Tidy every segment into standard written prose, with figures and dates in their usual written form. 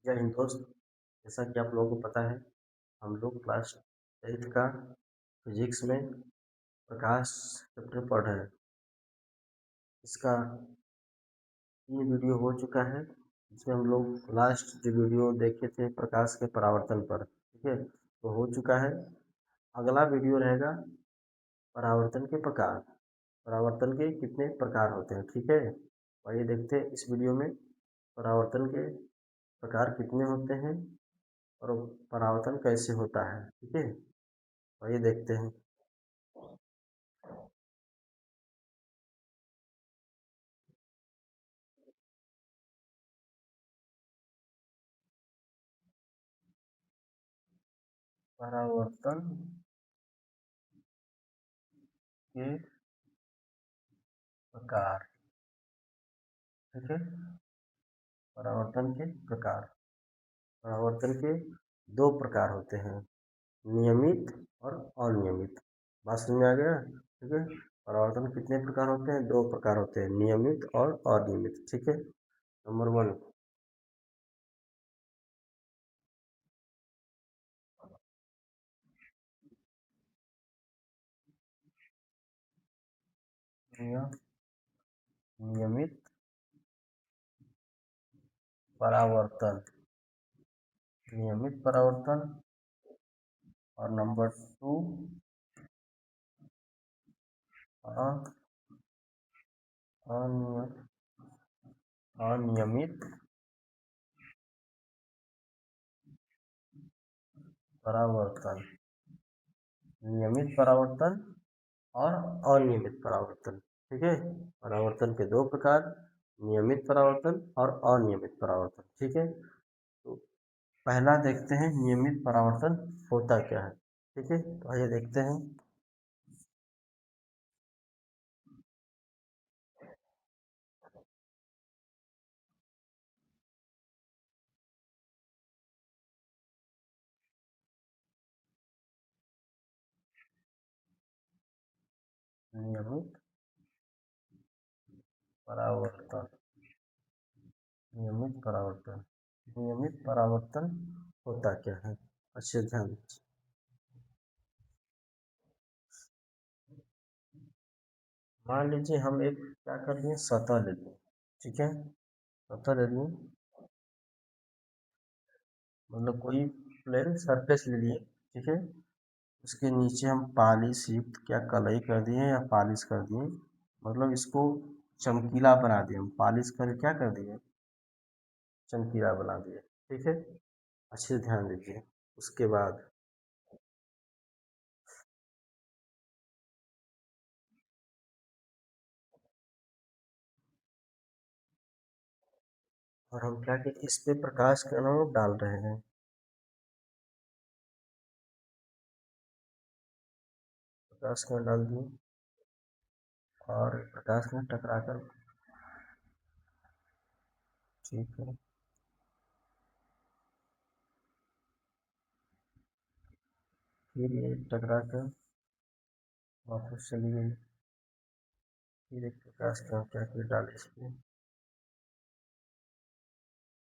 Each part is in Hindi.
जय हिंद दोस्त। जैसा कि आप लोगों को पता है, हम लोग क्लास 8 का फिजिक्स में प्रकाश चैप्टर पढ़ रहे हैं। इसका 3 वीडियो हो चुका है, जिसमें हम लोग लास्ट जो वीडियो देखे थे प्रकाश के परावर्तन पर, ठीक है, तो हो चुका है। अगला वीडियो रहेगा परावर्तन के प्रकार, परावर्तन के कितने प्रकार होते हैं, ठीक है। आइए देखते हैं इस वीडियो में परावर्तन के प्रकार कितने होते हैं और परावर्तन कैसे होता है, ठीक है। आइए देखते हैं। परावर्तन के प्रकार, ठीक है। परावर्तन के प्रकार, परावर्तन के 2 प्रकार होते हैं, नियमित और अनियमित। बात समझ में आ गया, ठीक है। परावर्तन कितने प्रकार होते हैं? 2 प्रकार होते हैं, नियमित और अनियमित, ठीक है। नंबर 1, नियमित परावर्तन, नियमित परावर्तन। और नंबर 2, अनियमित परावर्तन, नियमित परावर्तन और अनियमित परावर्तन, ठीक है। परावर्तन के 2 प्रकार, नियमित परावर्तन और अनियमित परावर्तन, ठीक है। तो पहला देखते हैं नियमित परावर्तन होता क्या है, ठीक है। तो आइए देखते हैं। नियमित परावर्तन, नियमित परावर्तन, नियमित परावर्तन होता क्या है, अच्छे ध्यान दीजिए। मान लीजिए हम एक क्या कर लिए, सतह ले लिए, ठीक है। सतह ले लिए, मतलब कोई प्लेन सरफेस ले लिए, ठीक है। उसके नीचे हम पॉलिश युक्त क्या कलई कर दिए या पॉलिश कर दिए, मतलब इसको चमकीला बना दिए, हम पॉलिश कर क्या कर दिए, चमकीला बना दिए, ठीक है। अच्छे से ध्यान दीजिए। उसके बाद और हम क्या कि इस पे प्रकाश का किरण डाल रहे हैं, प्रकाश का किरण डाल दिए और प्रकाश में टकरा कर, ठीक है, फिर ये टकरा कर वापस चली गई, फिर एक प्रकाश का क्या फिर डाले इस पे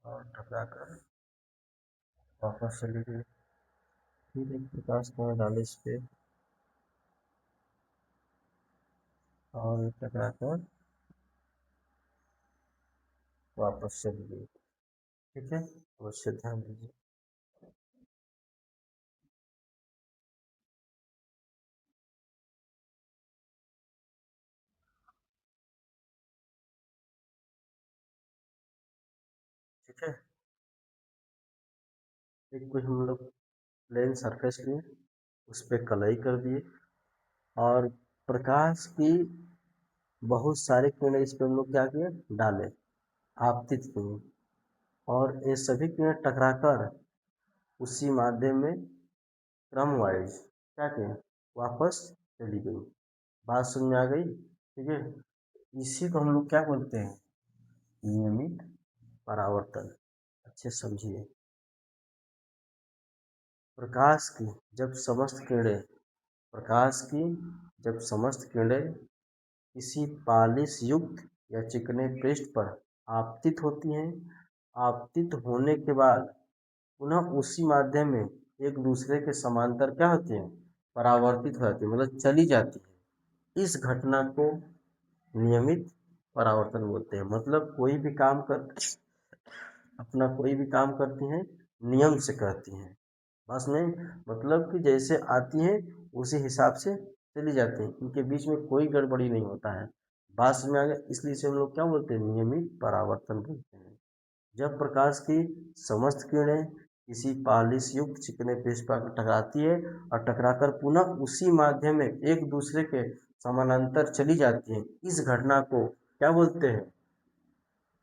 और टकरा कर वापस चली गई, फिर एक प्रकाश का डाले इस पे और एक टकरा कर वापस चली गई, ठीक है। अवश्य ध्यान दीजिए। ठीक है, एक कोई हम लोग प्लेन सरफेस लिए, उस पर कलई कर दिए और प्रकाश की बहुत सारे किरण इस पर हम लोग क्या किए, डाले, आपतित किए, और ये सभी किरण टकराकर उसी माध्यम में क्रम वाइज क्या किए, वापस चली गई। बात समझ में आ गई, ठीक है। इसी को हम लोग क्या बोलते हैं, नियमित परावर्तन। अच्छे समझिए। प्रकाश की जब समस्त किरणें, प्रकाश की जब समस्त किरणें किसी पालिश युक्त या चिकने पृष्ठ पर आपतित होती हैं, आपतित होने के बाद पुनः उसी माध्यम में एक दूसरे के समांतर क्या होती हैं, परावर्तित हो जाती है, मतलब चली जाती है। इस घटना को नियमित परावर्तन बोलते हैं। मतलब कोई भी काम कर अपना कोई भी काम करती हैं, नियम से करती हैं। बस में मतलब कि जैसे आती हैं उसी हिसाब से चली जाती हैं, इनके बीच में कोई गड़बड़ी नहीं होता है। बात में आ गया, इसलिए इसे हम लोग क्या बोलते हैं, नियमित परावर्तन बोलते हैं। जब प्रकाश की समस्त किरणें किसी पालिश युक्त चिकने पृष्ठ पर टकराती है और टकराकर पुनः उसी माध्यम में एक दूसरे के समानांतर चली जाती है, इस घटना को क्या बोलते हैं,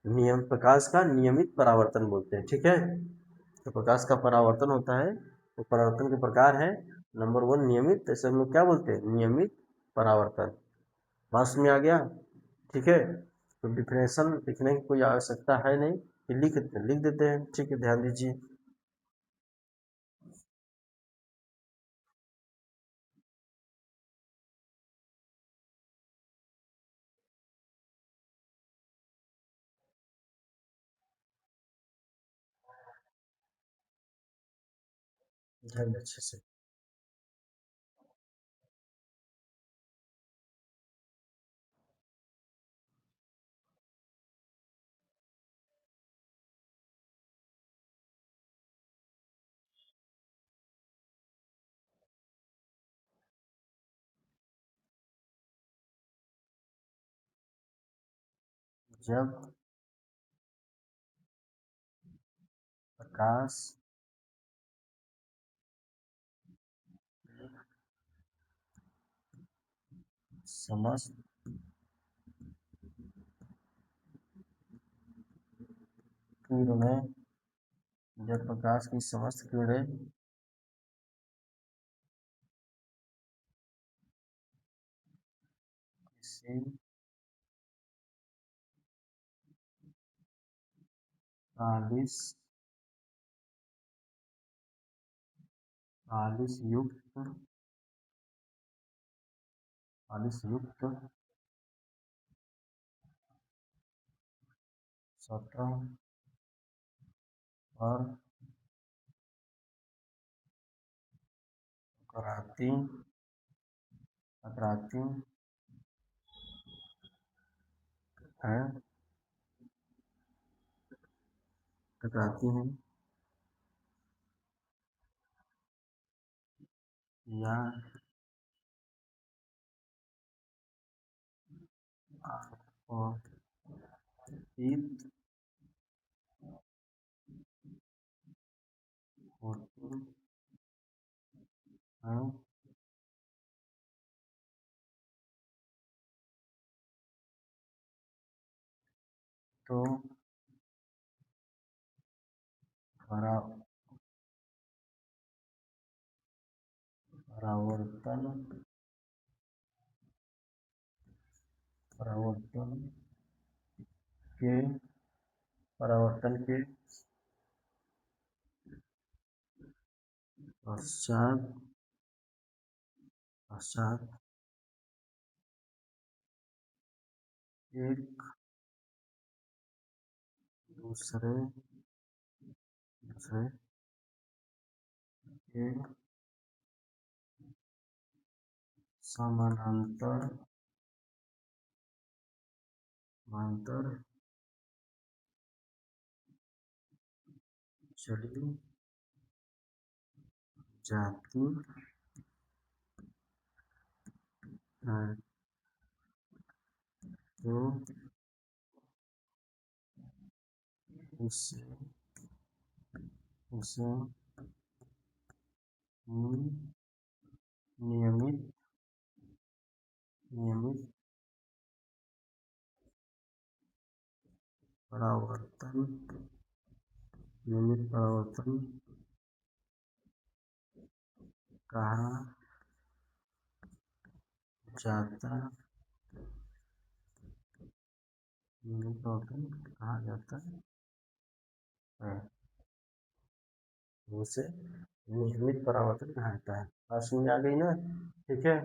नियम प्रकाश का नियमित परावर्तन बोलते हैं। ठीक है, तो प्रकाश का परावर्तन होता है, तो परावर्तन के प्रकार है, नंबर 1 नियमित, जैसे हम लोग क्या बोलते हैं, नियमित परावर्तन। पास में आ गया। ठीक है, तो डिफिनेशन लिखने की कोई आवश्यकता है नहीं, कि लिख देते हैं। ठीक है, ध्यान दीजिए। ध्यान दे अच्छे से। जब प्रकाश समस्त किरणें जब प्रकाश की समस्त किरणें किसी पालिश पालिश युक्त पालिश युक्त सतह पर टकराती टकराती है टकराती हैं या आपतित होती हैं, तो परा परावर्तन परावर्तन के परावर्तन के पश्चात पश्चात एक दूसरे दूसरे के समानांतर समांतर चली जाती है, तो उसे उसे नियमित नियमित परावर्तन नियमित परावर्तन कहा जाता नियमित परावर्तन कहा जाता है, उसे नियमित परावर्तन कहा जाता है। बात समझ आ गई ना। ठीक है,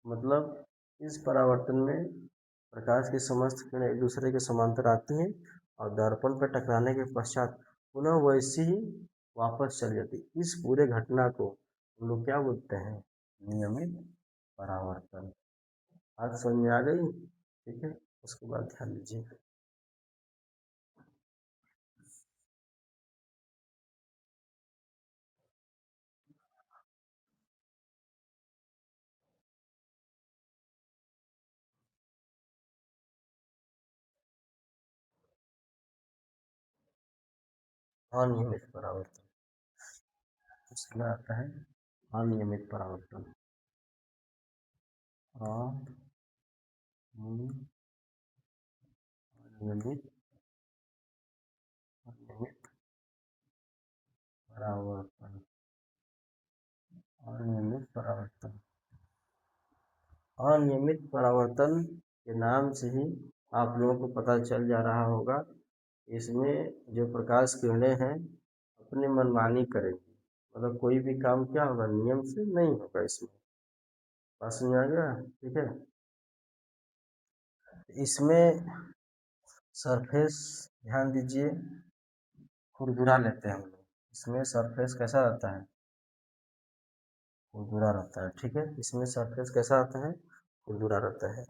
मतलब इस परावर्तन में प्रकाश की समस्त किरणें एक दूसरे के समांतर आती हैं और दर्पण पर टकराने के पश्चात पुनः वैसी ही वापस चली जाती। इस पूरे घटना को हम लोग क्या बोलते हैं? नियमित परावर्तन। बात समझ में आ गई? ठीक है, उसके बाद ध्यान दीजिए। अनियमित परावर्तन, इसमें आता है अनियमित परावर्तन। अनियमित अनियमित परावर्तन, अनियमित परावर्तन। अनियमित परावर्तन के नाम से ही आप लोगों को पता चल जा रहा होगा, इसमें जो प्रकाश किरणें हैं अपनी मनमानी करेंगी, मतलब कोई भी काम क्या होगा, नियम से नहीं होगा। इसमें बात समझ आ गया? ठीक है, इसमें सरफेस ध्यान दीजिए, खुरदुरा लेते हैं हम लोग। इसमें सरफेस कैसा रहता है? खुरदुरा रहता है। ठीक है, इसमें सरफेस कैसा रहता है? खुरदुरा रहता है।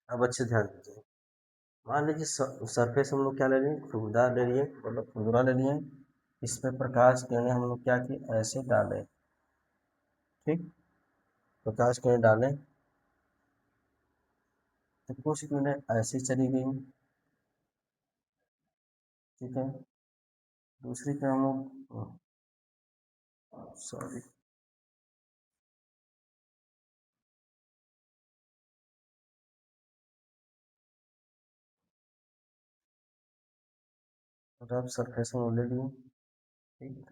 अब अच्छे ध्यान दीजिए। मान लीजिए सरफेस हम लोग क्या ले लिए? खुरदुरा ले लिए, मतलब खुरदुरा ले लिए। इस पे प्रकाश किरणें हम लोग क्या किए? ऐसे डाले। ठीक, प्रकाश किरणें डालें तो कुछ किरणें ऐसे चली गई। ठीक है, दूसरी पे हम लोग, सॉरी, रफ सरफेस हम ले लिए। ठीक,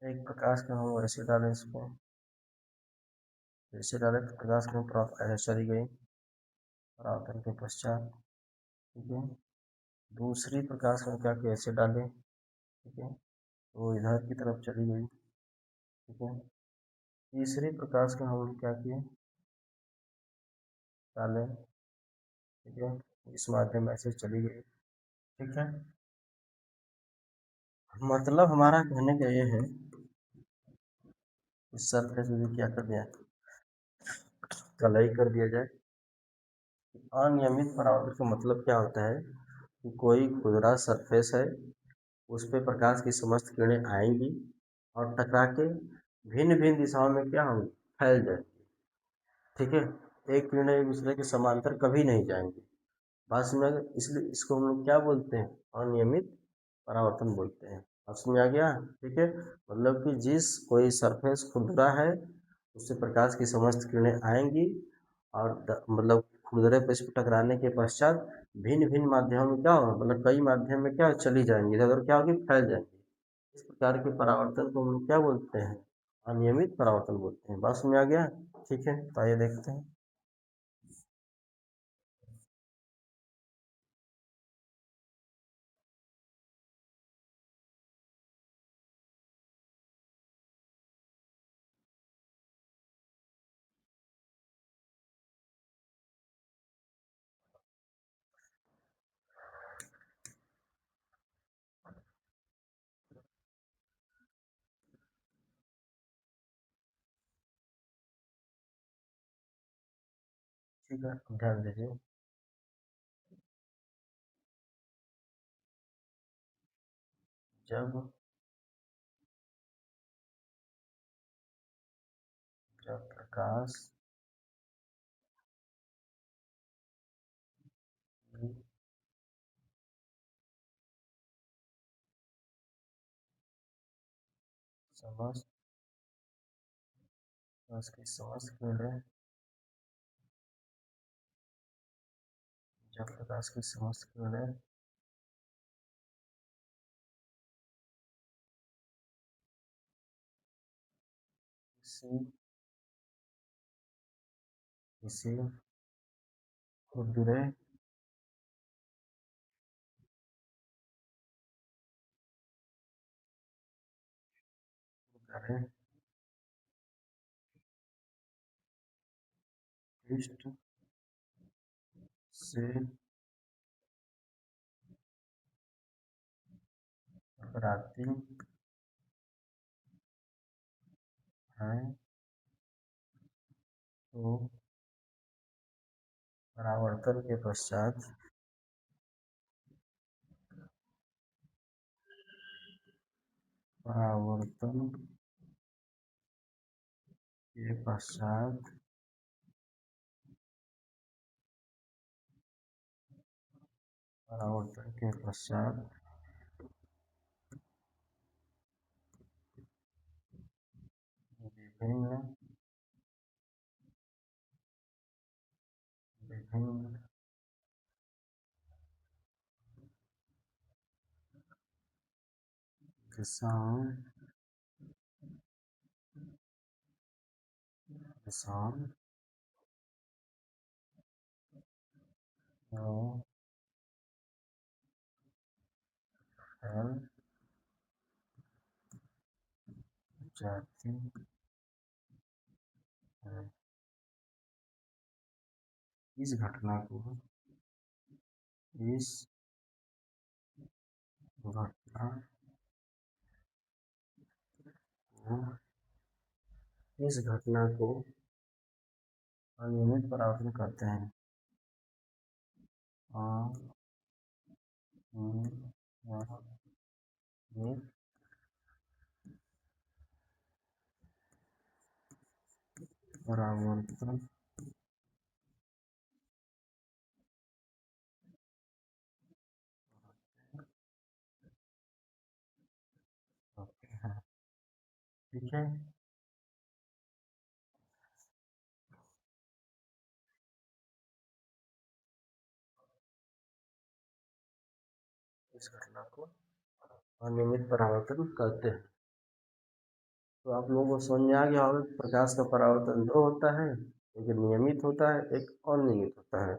एक प्रकाश का हम ऐसे डालें, इसको ऐसे डालें तो प्रकाश की ऐसे चली गई परावर्तन के पश्चात। ठीक है, दूसरी प्रकाश में क्या किया? ऐसे डालें। ठीक है, वो इधर की तरफ चली गई। ठीक है, तीसरी प्रकाश का हम लोग क्या किए? डालें। ठीक है, इस माध्यम में ऐसे चली गई। ठीक है, मतलब हमारा कहने का ये है, इस सरफेस में क्या कर दिया? कलई कर दिया जाए। अनियमित परावर्तन का मतलब क्या होता है कि कोई खुरदरा सरफेस है, उस पे प्रकाश की समस्त किरणें आएंगी और टकरा के भिन्न भिन्न दिशाओं में क्या होंगी? फैल जाएंगी। ठीक है, एक किरणें एक दूसरे के समांतर कभी नहीं जाएंगी। बात समझ आ गई? इसलिए इसको हम लोग क्या बोलते हैं? अनियमित परावर्तन बोलते हैं। अब समझ आ गया? ठीक है, मतलब कि जिस कोई सरफेस खुरदरा है उससे प्रकाश की समस्त किरणें आएंगी और मतलब खुरदरे पे इस पे टकराने के पश्चात भिन्न भिन्न माध्यमों में क्या होगा, मतलब कई माध्यम में क्या चली जाएंगी, इधर उधर क्या होगी? फैल जाएंगी। इस प्रकार के परावर्तन को हम लोग क्या बोलते हैं? अनियमित परावर्तन बोलते हैं। बात समझ आ गया? ठीक है, तो आइए देखते हैं। ठीक है, ध्यान दीजिए। जब जब प्रकाश की समस्त प्रकाश की समस्त किरणें जब प्रकाश की समस्त किरणें किसी किसी खुरदुरे खुरदरे पृष्ठ से टकराती है तो परावर्तन के पश्चात परावर्तन के पश्चात परावर्तन के पश्चात विभिन्न विभिन्न दिशाओं दिशाओं में फैल जाती है। इस घटना को इस घटना को इस घटना को अनियमित परावर्तन कहते हैं। अनियमित परावर्तन कहते हैं। ठीक है, इस घटना को अनियमित परावर्तन कहते हैं। तो आप लोगों को समझ में आ गया होगा कि प्रकाश का परावर्तन दो होता है, एक नियमित होता है, एक अनियमित होता है।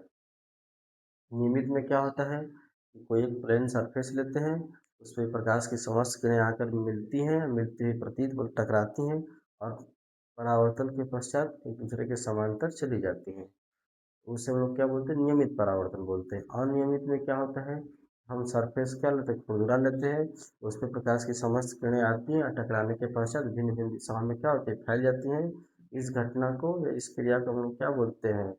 नियमित में क्या होता है कि कोई एक प्लेन सरफेस लेते हैं, उस पर प्रकाश की समस्त किरणें आकर मिलती हैं, मिलती हुई प्रतीत पर टकराती हैं और परावर्तन के पश्चात एक दूसरे के समांतर चली जाती हैं। उसे हम लोग क्या बोलते हैं, नियमित परावर्तन बोलते हैं। अनियमित में क्या होता है, हम सरफेस क्या लेते हैं, खुरदुरा लेते हैं, उस पर प्रकाश की समस्त किरणें आती हैं और टकराने के पश्चात भिन्न भिन्न दिशाओं में क्या होती है, फैल जाती हैं। इस घटना को या इस क्रिया को हम लोग क्या बोलते हैं,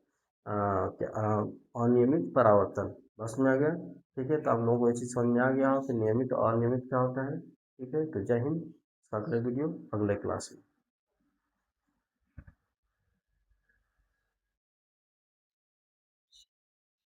अनियमित परावर्तन। बस में आ गया। ठीक है, तो आप लोगों को ये चीज़ समझ में आ गया हो कि नियमित और अनियमित क्या होता है। ठीक है, तो जय हिंद। अगले वीडियो अगले क्लास में।